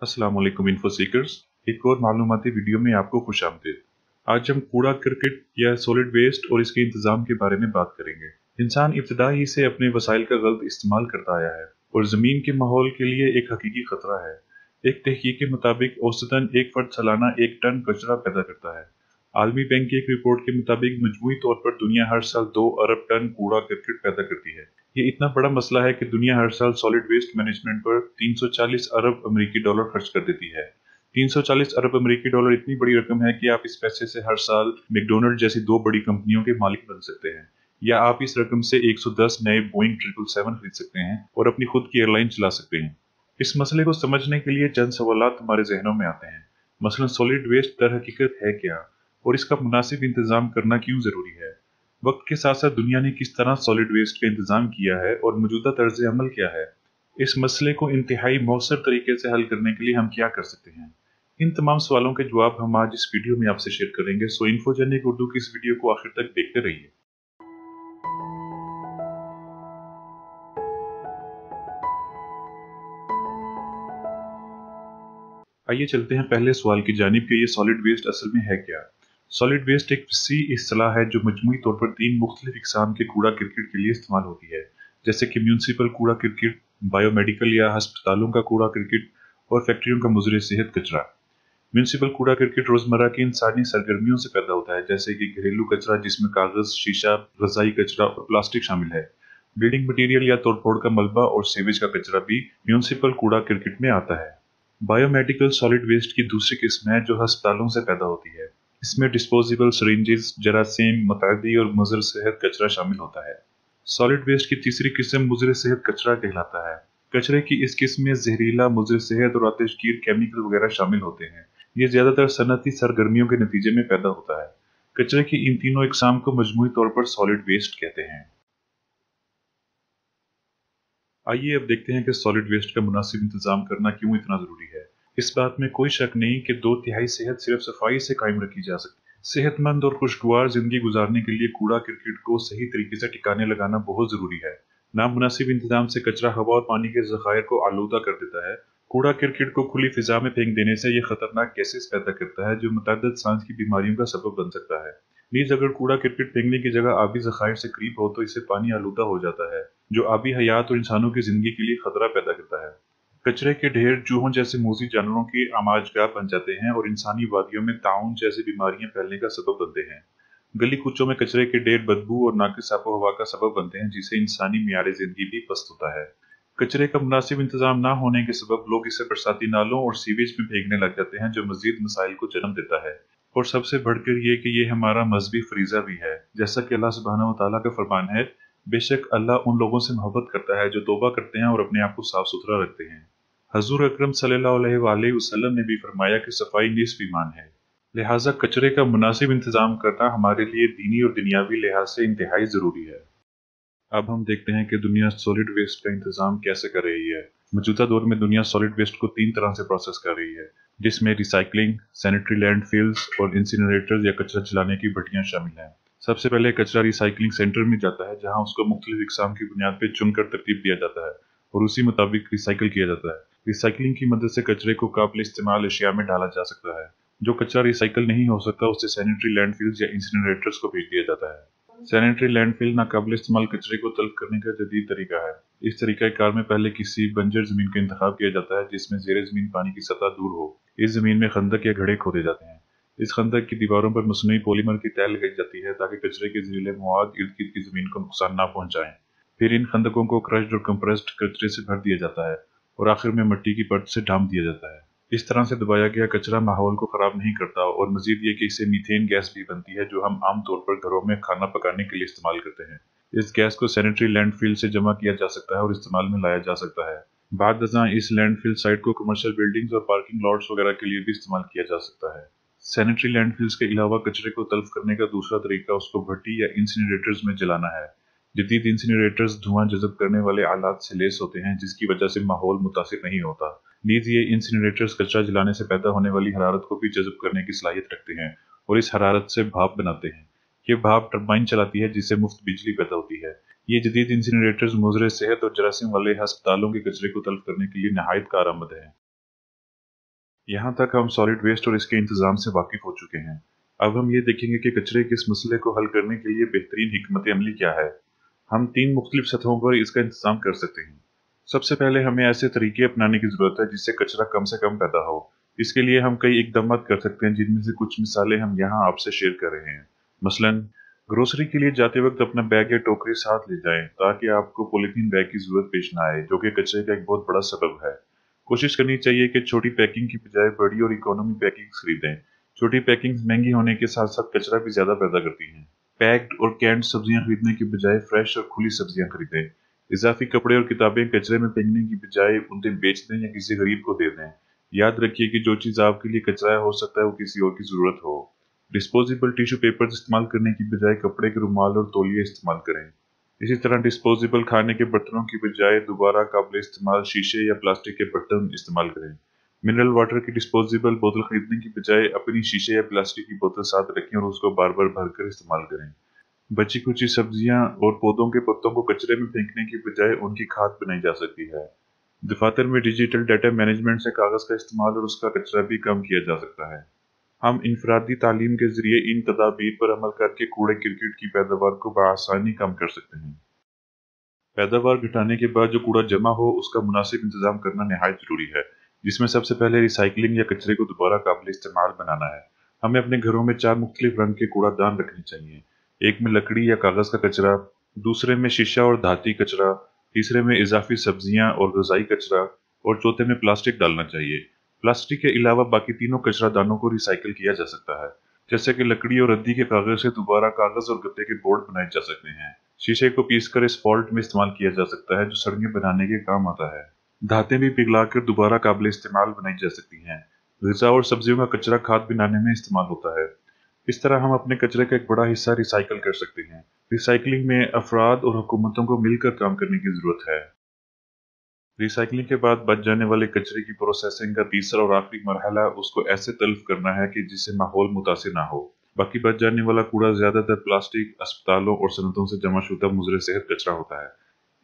अस्सलाम वालेकुम info seekers. एक और मालूमाती वीडियो में आपको खुशामदीद। आज हम कूड़ा करकट या सॉलिड वेस्ट और इसके इंतजाम के बारे में बात करेंगे। इंसान इब्तदाई ही से अपने वसाइल का गलत इस्तेमाल करता आया है और ज़मीन के माहौल के लिए एक हकीकी खतरा है। एक तहकीक के मुताबिक औसतन एक फर्द सालाना 1 टन कचरा पैदा करता है। आलमी बैंक की एक रिपोर्ट के मुताबिक मजमूई तौर पर दुनिया हर साल 2 अरब टन कूड़ा करकट पैदा करती है। ये इतना बड़ा मसला है कि दुनिया हर साल सॉलिड वेस्ट मैनेजमेंट पर 340 अरब अमेरिकी डॉलर खर्च कर देती है। 340 अरब अमेरिकी डॉलर इतनी बड़ी रकम है कि आप इस पैसे से हर साल मैकडोनल्ड जैसी 2 बड़ी कंपनियों के मालिक बन सकते हैं, या आप इस रकम से 110 नए बोइंग 777 खरीद सकते हैं और अपनी खुद की एयरलाइन चला सकते हैं। इस मसले को समझने के लिए चंद सवालात हमारे जहनों में आते हैं। मसलन सॉलिड वेस्ट दर हकीकत है क्या, और इसका मुनासिब इंतजाम करना क्यों जरूरी है। वक्त के साथ साथ दुनिया ने किस तरह सॉलिड वेस्ट का इंतजाम किया है और मौजूदा तर्ज अमल क्या है। इस मसले को इंतहाई मौसर तरीके से हल करने के लिए हम क्या कर सकते हैं। इन तमाम सवालों के जवाब हम आज इस वीडियो में आपसे शेयर करेंगे। सो इन्फोजेनिक उर्दू की इस वीडियो को आखिर तक देखते रहिए। आइए चलते हैं पहले सवाल की जानिब कि ये सॉलिड वेस्ट असल में है क्या। सॉलिड वेस्ट एक वसी इस्तिलाह है जो मजमूई तौर पर 3 मुख्तलिफ इकसाम के कूड़ा करकट के लिए इस्तेमाल होती है, जैसे कि म्यूनसिपल कूड़ा करकट, बायोमेडिकल या हस्पतालों का कूड़ा करकट और फैक्ट्रियों का मुजरे सेहत कचरा। म्यूनसिपल कूड़ा करकट रोजमर्रा की इंसानी सरगर्मियों से पैदा होता है, जैसे कि घरेलू कचरा जिसमें कागज, शीशा, रजाई कचरा और प्लास्टिक शामिल है। बिल्डिंग मटीरियल या तोड़फोड़ का मलबा और सीवेज का कचरा भी म्यूनसिपल कूड़ा करकट में आता है। बायोमेडिकल सॉलिड वेस्ट की दूसरी किस्म है जो अस्पतालों से पैदा होती है। इसमें डिस्पोजेबल सिरिंजेस, जरासीम, मुतअद्दी और मुज़र सेहत कचरा शामिल होता है। सॉलिड वेस्ट की तीसरी किस्म मुज़र सेहत कचरा कहलाता है। कचरे की इस किस्म में जहरीला, मुज़र सेहत और आतिशगीर केमिकल वगैरह शामिल होते हैं। ये ज्यादातर सनती सरगर्मियों के नतीजे में पैदा होता है। कचरे की इन तीनों इकसाम को मजमूई तौर पर सॉलिड वेस्ट कहते हैं। आइए अब देखते हैं कि सॉलिड वेस्ट का मुनासिब इंतजाम करना क्यों इतना जरूरी है। इस बात में कोई शक नहीं कि 2/3 सेहत सिर्फ सफाई से कायम रखी जा सकती। सेहतमंद और खुशगवार जिंदगी गुजारने के लिए कूड़ा करकट को सही तरीके से ठिकाने लगाना बहुत जरूरी है। नामुनासिब इंतजाम से कचरा हवा और पानी के जखायर को आलूदा कर देता है। कूड़ा करकट को खुली फिजा में फेंक देने से यह खतरनाक गैसेस पैदा करता है जो मुतअद्दिद सांस की बीमारियों का सबब बन सकता है। नीज अगर कूड़ा करकट फेंकने की जगह आबी जखायर से करीब हो तो इससे पानी आलूदा हो जाता है, जो आबी हयात और इंसानों की जिंदगी के लिए खतरा पैदा करता है। कचरे के ढेर चूहों जैसे मोजी जानवरों की आमाजगाह बन जाते हैं और इंसानी वादियों में ताउन जैसी बीमारियां फैलने का सबब बनते हैं। गली कूचों में कचरे के ढेर बदबू और नाकिस आबो हवा का सबब बनते हैं, जिससे इंसानी मियार जिंदगी भी पस्त होता है। कचरे का मुनासिब इंतजाम न होने के सबब लोग इसे बरसाती नालों और सीवेज में फेंकने लग जाते हैं, जो मजीद मसाइल को जन्म देता है। और सबसे बढ़कर ये कि ये हमारा मजहबी फरीजा भी है, जैसा कि अल्लाह सुब्हानहू व तआला का फरमान है, बेशक अल्लाह उन लोगों से मोहब्बत करता है जो तौबा करते हैं और अपने आप को साफ सुथरा रखते हैं। हजूर अकरम सल्लल्लाहु अलैहि वसल्लम ने भी फरमाया कि सफाई निस्फ ईमान है। लिहाजा कचरे का मुनासिब इंतजाम करना हमारे लिए दीनी और दुनियावी लिहाज से इंतहाई जरूरी है। अब हम देखते हैं कि दुनिया सॉलिड वेस्ट का इंतजाम कैसे कर रही है। मौजूदा दौर में दुनिया सॉलिड वेस्ट को 3 तरह से प्रोसेस कर रही है, जिसमें रिसाइकलिंग, सैनिटरी लैंडफिल्स और इंसिनरेटर्स या कचरा जलाने की भट्टियां शामिल हैं। सबसे पहले कचरा रिसाइकलिंग सेंटर में जाता है, जहां उसको मुख्तलिफ इकसाम की बुनियाद पर चुनकर तरतीब दिया जाता है और उसी मुताबिक रिसाइकिल किया जाता है। रिसाइकलिंग की मदद से कचरे को काबिल इस्तेमाल अशिया में डाला जा सकता है। जो कचरा रिसाइकिल नहीं हो सकता उसे सैनिटरी लैंडफिल्स या इंसिनरेटर्स को भेज दिया जाता है। सैनिटरी लैंडफिल नाकाबिल इस्तेमाल कचरे को तल्फ करने का जदीद तरीका है। इस तरीका कार में पहले किसी बंजर जमीन का इंतखाब किया जाता है जिसमें जेर जमीन पानी की सतह दूर हो। इस जमीन में खंदक या घड़े खोदे जाते हैं। इस खंदक की दीवारों पर मसनूई पॉलीमर की तैल लगाई जाती है ताकि कचरे के जहरीले मवाद इर्द गिर्द की जमीन को नुकसान न पहुंचाएं। फिर इन खंदकों को क्रश्ड और कंप्रेस्ड कचरे से भर दिया जाता है और आखिर में मिट्टी की परत से ढांप दिया जाता है। इस तरह से दबाया गया कचरा माहौल को खराब नहीं करता और मजीद ये कि इससे मीथेन गैस भी बनती है, जो हम आमतौर पर घरों में खाना पकाने के लिए इस्तेमाल करते हैं। इस गैस को सैनिटरी लैंडफिल से जमा किया जा सकता है और इस्तेमाल में लाया जा सकता है। बाद अज़ां इस लैंडफिल साइट को कमर्शियल बिल्डिंग्स और पार्किंग लॉट्स वगैरह के लिए भी इस्तेमाल किया जा सकता है। सैनिटरी लैंडफिल्स के अलावा कचरे को तल्फ करने का दूसरा तरीका उसको भट्टी या इंसिनरेटर्स में जलाना है। जदीद इंसिनरेटर्स धुआं जज़ब करने वाले आलात से लेस होते हैं, जिसकी वजह से माहौल मुतासिर नहीं होता। नीज ये इंसिनरेटर्स कचरा जलाने से पैदा होने वाली हरारत को भी जज़ब करने की सलाहियत रखते हैं और इस हरारत से भाप बनाते हैं। ये भाप टरबाइन चलाती है जिससे मुफ्त बिजली पैदा होती है। ये जदीद इंसिनरेटर्स मुज़र सेहत और जरासीम वाले अस्पतालों के कचरे को तल्फ करने के लिए नहायत कारआमद है। यहाँ तक हम सॉलिड वेस्ट और इसके इंतजाम से वाकिफ हो चुके हैं। अब हम ये देखेंगे कि कचरे के इस मसले को हल करने के लिए बेहतरीन हिकमत अमली क्या है। हम 3 मुख्तलिफ सतहों पर इसका इंतजाम कर सकते हैं। सबसे पहले हमें ऐसे तरीके अपनाने की ज़रूरत है जिससे कचरा कम से कम पैदा हो। इसके लिए हम कई इकदाम कर सकते हैं, जिनमें से कुछ मिसालें हम यहाँ आपसे शेयर कर रहे हैं। मसलन, ग्रोसरी के लिए जाते वक्त अपना बैग या टोकरी साथ ले जाएं ताकि आपको पॉलीथीन बैग की ज़रूरत पेश ना आए, जो कि कचरे का एक बहुत बड़ा सबब है। कोशिश करनी चाहिए कि छोटी पैकिंग की बजाय बड़ी और इकोनॉमी पैकिंग खरीदें। छोटी पैकिंग महंगी होने के साथ साथ कचरा भी ज़्यादा पैदा करती हैं। पैक्ड और कैंड सब्जियां खरीदने की बजाय फ्रेश और खुली सब्जियां खरीदें। इजाफी कपड़े और किताबें कचरे में फेंकने की बजाय उन्हें बेच दें या किसी गरीब को दे दें। याद रखिए कि जो चीज़ आपके लिए कचरा हो सकता है वो किसी और की ज़रूरत हो। डिस्पोजेबल टिश्यू पेपर इस्तेमाल करने की बजाय कपड़े के रुमाल और तौलिए इस्तेमाल करें। इसी तरह डिस्पोजेबल खाने के बर्तनों की बजाय दोबारा काबिल इस्तेमाल शीशे या प्लास्टिक के बर्तन इस्तेमाल करें। मिनरल वाटर की डिस्पोजेबल बोतल खरीदने की बजाय अपनी शीशे या प्लास्टिक की बोतल साथ रखें और उसको बार बार भरकर इस्तेमाल करें। बची कुची सब्जियां और पौधों के पत्तों को कचरे में फेंकने की बजाय उनकी खाद बनाई जा सकती है। दफातर में डिजिटल डाटा मैनेजमेंट से कागज का इस्तेमाल और उसका कचरा भी कम किया जा सकता है। हम इनफरादी तालीम के जरिए इन तदाबीर पर अमल करके कूड़े क्रिकेट की पैदावार को बआसानी कम कर सकते हैं। पैदावार घटाने के बाद जो कूड़ा जमा हो उसका मुनासिब इंतजाम करना नहायत जरूरी है, जिसमें सबसे पहले रिसाइकलिंग या कचरे को दोबारा काबिल इस्तेमाल बनाना है। हमें अपने घरों में 4 मुख्तलिफ रंग के कूड़ादान रखने चाहिए। एक में लकड़ी या कागज का कचरा, दूसरे में शीशा और धाती कचरा, तीसरे में इजाफी सब्जियां और गजाई कचरा और चौथे में प्लास्टिक डालना चाहिए। प्लास्टिक के अलावा बाकी तीनों कचरा दानों को रिसाइकिल किया जा सकता है। जैसे कि लकड़ी और रद्दी के कागज से दोबारा कागज और गत्ते के बोर्ड बनाए जा सकते हैं। शीशे को पीसकर एस्फॉल्ट में इस्तेमाल किया जा सकता है, जो सड़कें बनाने के काम आता है। धातें भी पिघलाकर दोबारा काबिल इस्तेमाल बनाई जा सकती हैं। ग़िज़ा और सब्जियों का कचरा खाद बनाने में इस्तेमाल होता है। इस तरह हम अपने कचरे का एक बड़ा हिस्सा रिसाइकिल कर सकते हैं। रिसाइकलिंग में अफराद और हुकूमतों को मिलकर काम करने की ज़रूरत है। रिसाइकलिंग के बाद बच जाने वाले कचरे की प्रोसेसिंग का तीसरा और आखिरी मरहला उसको ऐसे तल्फ करना है कि जिससे माहौल मुतासिर ना हो। बाकी बच जाने वाला कूड़ा ज्यादातर प्लास्टिक, अस्पतालों और सनतों से जमाशुदा मुज़र सेहत कचरा होता है।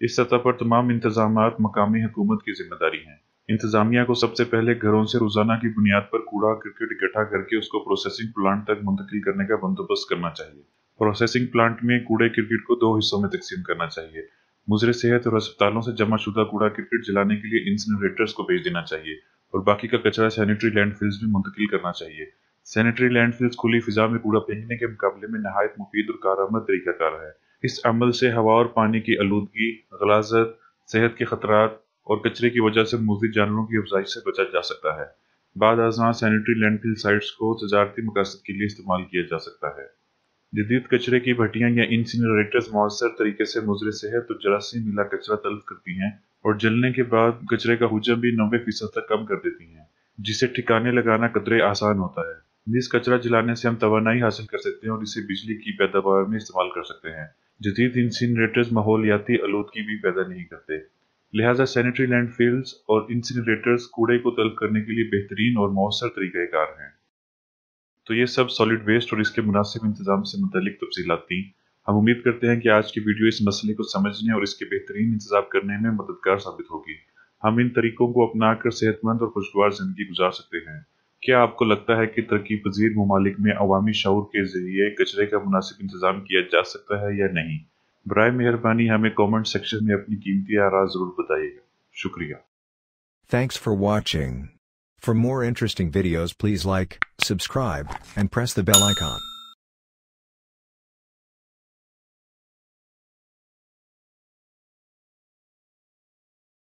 इस सतह पर तमाम इंतजामात मकामी हुकूमत की जिम्मेदारी हैं। इंतजामिया को सबसे पहले घरों से रोजाना की बुनियाद पर कूड़ा क्रिकेट इकट्ठा करके उसको प्रोसेसिंग प्लांट तक मुंतकिल करने का बंदोबस्त करना चाहिए। प्रोसेसिंग प्लांट में कूड़े क्रिकेट को 2 हिस्सों में तकसीम करना चाहिए। मुजरे सेहत और अस्पतालों से जमा शुदा कूड़ा क्रिकेट जलाने के लिए इंसिनरेटर्स को भेज देना चाहिए और बाकी का कचरा सैनिटरी लैंडफिल्स में मुंतकिल करना चाहिए। सैनिटरी लैंडफिल्स खुली फिजा में कूड़ा फेंकने के मुकाबले में नहायत मुफीद और कारआमद तरीकाकार है। इस अमल से हवा और पानी की आलूदगी, गलाजत, सेहत के खतरात और कचरे की वजह से मुज़िद जानवरों की अफजाइश से बचा जा सकता है। बाद आज़ां सैनिटरी लैंडफिल साइट्स को तजारती मकासद के लिए इस्तेमाल किया जा सकता है। जदीद कचरे की भट्टियां या इंसिनरेटर्स मौसर तरीके से मुज़र सेहत और जरासीम मिला कचरा तल्फ करती हैं और जलने के बाद कचरे का हुजम भी 90% तक कम कर देती हैं, जिसे ठिकाने लगाना कदरे आसान होता है। इस कचरा जलाने से हम तवानाई हासिल कर सकते हैं और इसे बिजली की पैदावार में इस्तेमाल कर सकते हैं। जदीद इंसिनरेटर्स माहौलियाती आलूदगी भी पैदा नहीं करते, लिहाजा सैनिटरी लैंडफिल्स और इंसिनरेटर्स कूड़े को तल्फ करने के लिए बेहतरीन और मौसर तरीक़ाकार हैं। तो ये सब सॉलिड वेस्ट और इसके मुनासिब इंतजाम से मुतल्लिक तफसीलात थी। हम उम्मीद करते हैं कि आज की वीडियो इस मसले को समझने और इसके बेहतरीन इंतजाम करने में मददगार साबित होगी। हम इन तरीकों को अपनाकर सेहतमंद और खुशगवार जिंदगी गुजार सकते हैं। क्या आपको लगता है कि तरक्की पजीर ममालिक में अवामी शऊर के जरिए कचरे का मुनासिब इंतजाम किया जा सकता है या नहीं? बराए मेहरबानी हमें कमेंट सेक्शन में अपनी कीमती आरा जरूर बताइएगा। शुक्रिया। Thanks for watching. For more interesting videos, please like, subscribe, and press the bell icon.